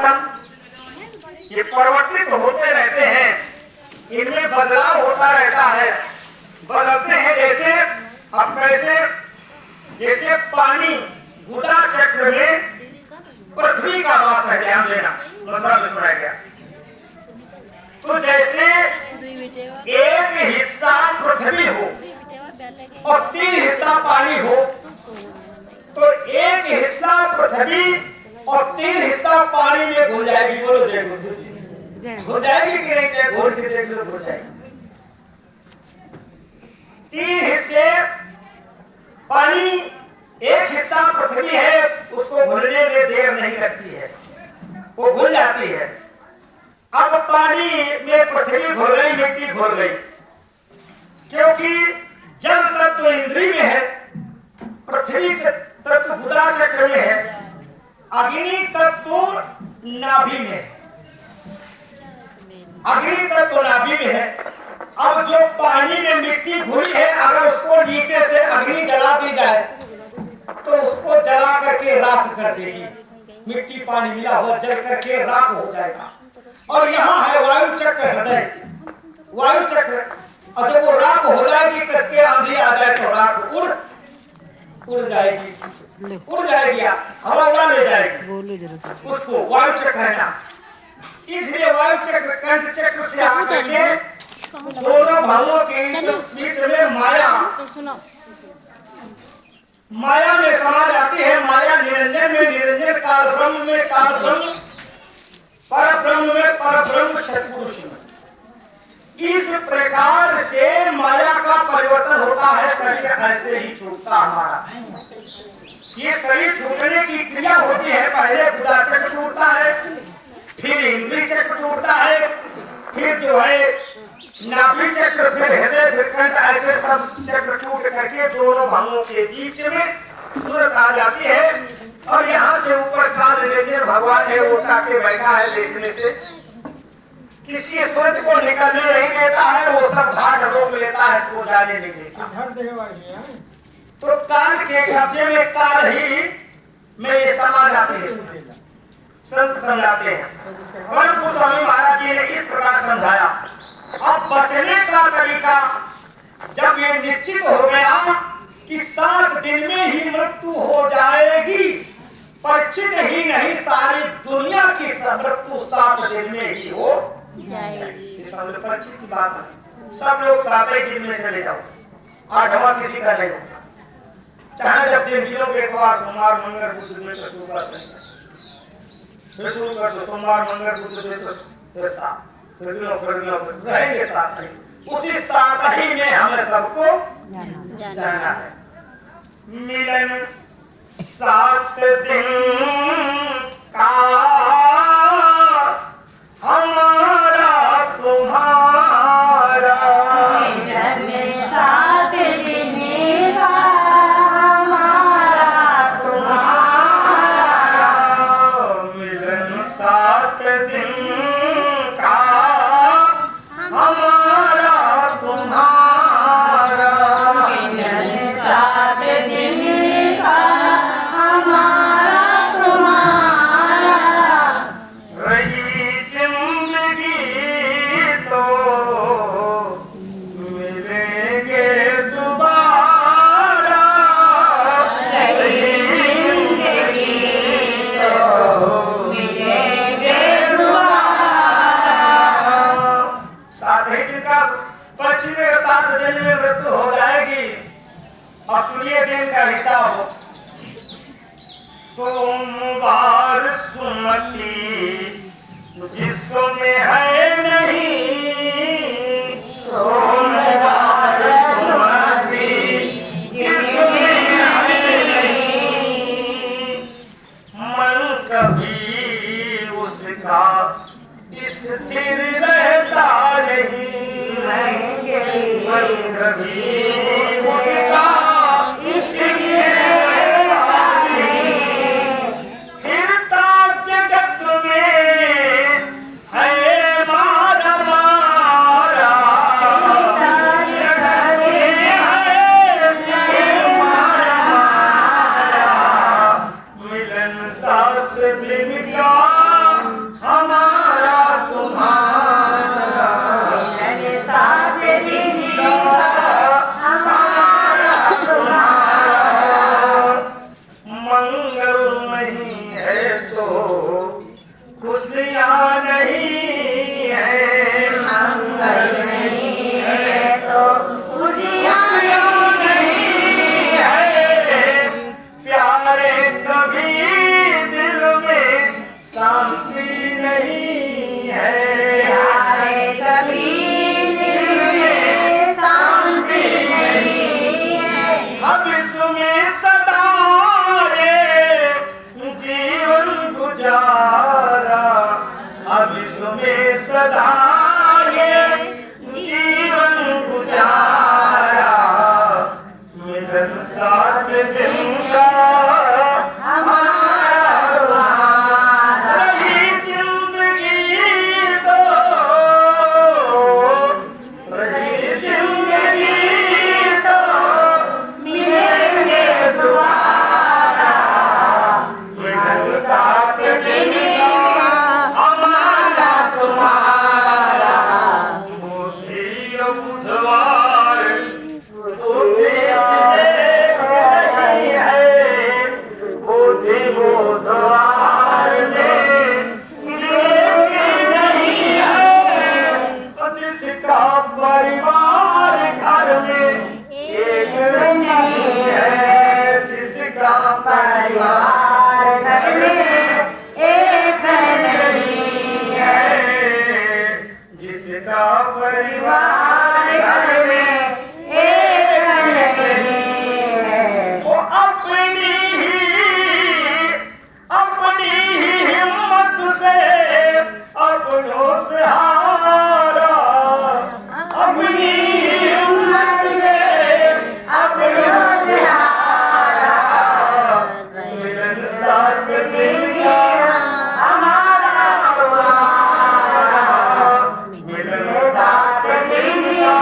परिवर्तन ये परिवर्तित होते रहते हैं, इनमें बदलाव होता रहता है, बदलते हैं। जैसे अब कैसे, जैसे पानी गुदा चक्र में पृथ्वी का वास है, ध्यान देना, मतलब सुना गया। तो जैसे एक हिस्सा पृथ्वी हो और 3 हिस्सा पानी हो, तो एक हिस्सा पृथ्वी और 3 हिस्सा पानी में घुल जाएगी। बोलो जय गुरु जी। घुल जाएगी कि नहीं? जय घोल के देख लो, घुल जाएगी। 3 हिस्से पानी, एक हिस्सा पृथ्वी है, उसको घुलने में देर नहीं लगती है, वो घुल जाती है। अब पानी में पृथ्वी घुल गई, मिट्टी घुल गई, क्योंकि जल तत्व इंद्रिय में है, पृथ्वी तत्व गुदा चक्र में है, अग्नि तत्व नाभि में है, अग्नि तत्व नाभि में है। अब जो पानी में मिट्टी घुली है, अगर उसको नीचे से अग्नि जला दी जाए तो उसको जला करके राख कर देगी। मिट्टी पानी मिला हुआ जल करके राख हो जाएगा। और यहाँ है वायु चक्र, हृदय वायु चक्र, और जब वो राख हो जाएगी, कसके आंधी आ जाए तो राख उड़ जाएगी, उड़ जाएगी, हवा उड़ा ले जाएगी उसको। वायु चक्र है ना, इसलिए वायु चक्र कंठ चक्र से आकर के दोनों भावों के बीच में माया में समा जाती है। माया निरंजन में, निरंजन काल ब्रह्म में, काल ब्रह्म पर ब्रह्म में, पर ब्रह्म सत्पुरुष में। इस प्रकार से माया का परिवर्तन होता है। शरीर ऐसे ही छूटता हमारा, ये शरीर छूटने की क्रिया होती है। पहले गुदा चक्र टूटता है, फिर इंद्रिय चक्र टूटता है, फिर जो है नाभि चक्र, फिर हृदय, फिर कंठ, ऐसे सब चक्र टूट करके दोनों भागों के बीच में सूरत आ जाती है। और यहाँ से ऊपर काल निरंजन भगवान है, वो ताके बैठा है देखने से, किसी सूरज को निकलने नहीं देता है, वो सब घाट रोक लेता है, इसको जाने नहीं देता। तो काल के कब्जे में काल ही में ये समा जाते हैं, संत समझाते हैं। परम स्वामी महाराज जी ने इस प्रकार समझाया। अब बचने का तरीका जब ये निश्चित हो गया कि 7 दिन में ही मृत्यु हो जाएगी, परीक्षित ही नहीं सारी दुनिया की मृत्यु 7 दिन में ही हो जाएगी। सब परीक्षित की बात है, सब लोग 7 दिन में चले जाओ, 8वां किसी का नहीं होगा। चाहे जब दिन दिनों के एक बार सोमवार मंगल बुध में तो शुरू कर दो, सोमवार मंगल बुध में तो साथ रहेंगे, साथ ही उसी साथ ही में हमें सबको जाना है। मिलन 7 दिन का हमारा तुम्हारा, मिलन 7 दिन का हमारा तुम्हारा, मिलन 7 दिन हमारा तुम्हारा, मिलन 7 दिन का हमारा तुम्हारा। रही जिंदगी तो मिलेंगे दोबारा, रही जिंदगी तो मिलेंगे दोबारा। 7 दिन का बचने, 7 दिन में मृत्यु हो जाएगी। और सुनिए दिन का हिसाब, सोमवार सुमति जिसमें है नहीं, सोमवार सुमति जिसमें है नहीं, मन कभी उसका स्थिर रहता नहीं, मन कभी उसका स्थिर रहता नहीं, फिरता जगत में है मारा मारा, जगत में है मारा मारा, मिलन 7 दिन का खुशियाँ नहीं है, मंगल नहीं है तो खुशियाँ नहीं है, प्यारे कभी दिल में शांति नहीं है, प्यारे कभी दिल में शांति नहीं है। अब इसमें सदा ये जीवन गुजारा, अब इसमें सदा ये जीवन गुजारा, मिलन साथ दिन का हमारा तुम्हारा रही जिंदगी तो, रही जिंदगी तो मिलेंगे दोबारा। मिलन साथ दिन का हमारा तुम्हारा बुद्धि बुधवार बुद्धि नहीं है, बुद्धि बुधवार में नहीं है, जिसका परिवार घर में एक नहीं है, जिसका परिवार घर में एक नहीं है, जिसका परिवार घर में एक नहीं है। वो अपनी ही हिम्मत से अपनों से हारा, अपनी ही हिम्मत से अपनों से हारा, मिलन साथ दिन का हमारा तुम्हारा, मिलन साथ दिन का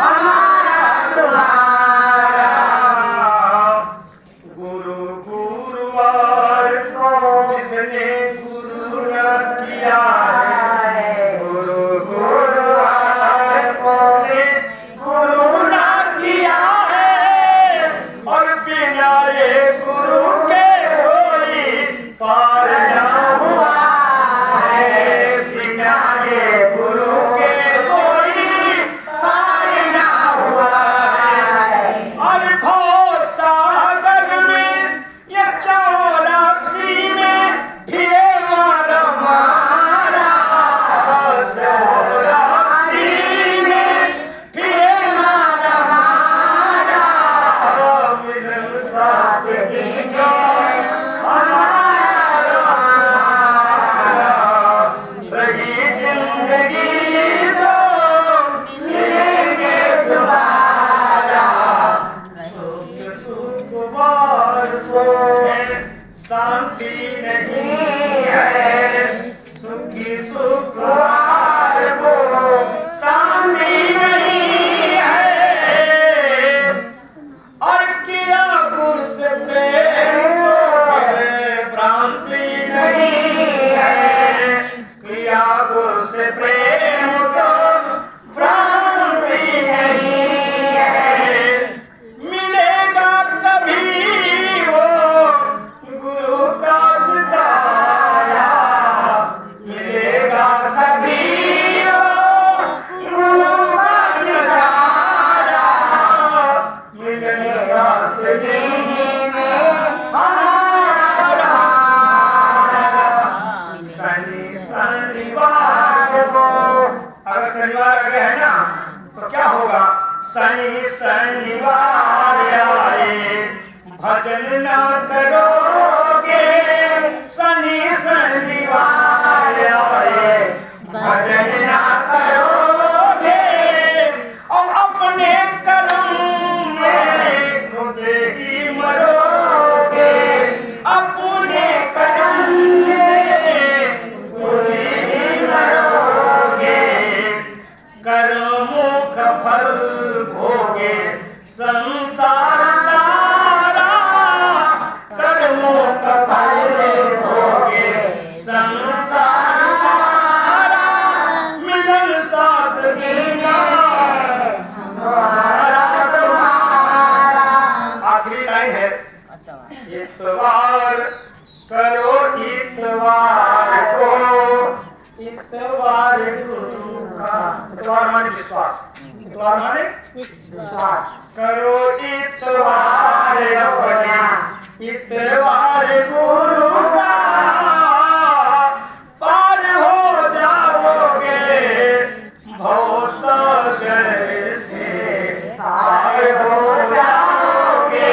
हमारा तुम्हारा गुरु गुरुवार को जिसने गुरु न किया है, गुरु गुरुवार को ने गुरु न किया है, और बिना ये गुरु के कोई पार न हुआ है, बिना ये गुरु के कोई पार न हुआ है। और भव सागर में ये 84 में फिरे मारा मारा, 84 में फिरे मारा मारा, मिलन साथ दिन का हमारा रही जिंदगी तो मिलेंगे दोबारा, सुख सुकुमार सो शांति नहीं है, सुखी सुकुमार सो शांति नहीं है, और किया गुरु से प्रेम तो फिर भ्रांति नहीं है, किया गुरु से प्रेम तो भ्रांति नहीं है, मिलेगा कभी वो गुरु का सितारा, मिलेगा कभी वो गुरु का सितारा, मिलन साथ दिन हमारा। शनि शनिवार को, अगर शनिवार आ गया है ना तो क्या होगा, शनि शनिवार आए भजन न करोगे, शनि शनिवार आए भजन न करोगे, और अपने कर्म में खुद ही मरोगे, अपने कर्म में खुद ही मरोगे, कर्मों का फल भोगे संसार सारा, कर्मों का फल भोगे इतवार को, इतवार गुरु का, इतवार माने विश्वास, इतवार माने विश्वास। करो इतवार अपना, इतवार गुरु का, पार हो जाओगे भव सागर से, पार हो जाओगे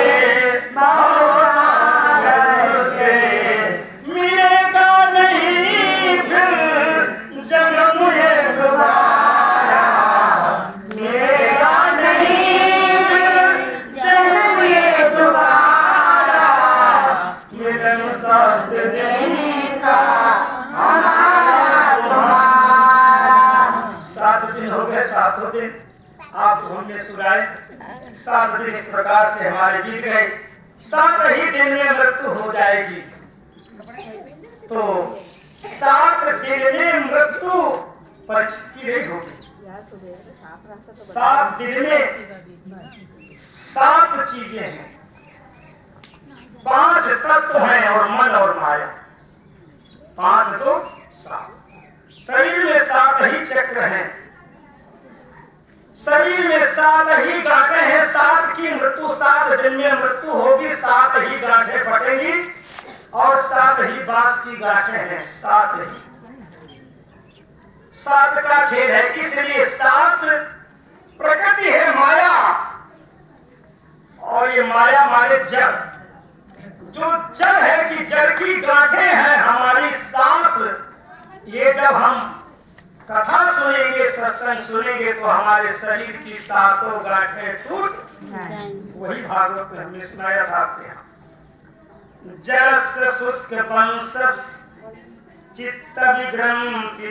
भव सागर से। मिलेगा नहीं फिर जन्म ये दोबारा, मिलेगा नहीं फिर जन्म ये दोबारा। मिलन साथ देने का हमारा तुम्हारा। 7 दिन हो गए, 7 दिन आप घूमने सुराए, 7 दिन इस प्रकार से हमारे बीत गए। 7 ही दिन में मृत्यु हो जाएगी। तो 7 दिन में मृत्यु परिचित की नहीं होगी। 7 दिन में 7 चीजें हैं, 5 तत्व हैं और मन और माया। 5 तो 7। शरीर में 7 ही चक्र हैं, शरीर में 7 ही गांठें हैं। 7 की मृत्यु, 7 दिन में मृत्यु होगी। 7 ही गांठें फटेंगी और 7 ही बांस की गांठें हैं। 7 ही 7 का खेल है। इसलिए 7 प्रकृति है, माया। और ये माया माने जड़, जो जड़ है कि जड़ की गांठें हैं हमारी 7। ये जब हम कथा सुनेंगे, सत्संग सुनेंगे तो हमारे शरीर की 7 गांठें टूट, वही भागवत में हमने सुनाया था आपके यहाँ। जड़स्य शुष्क वंशस चित्त विग्रंथि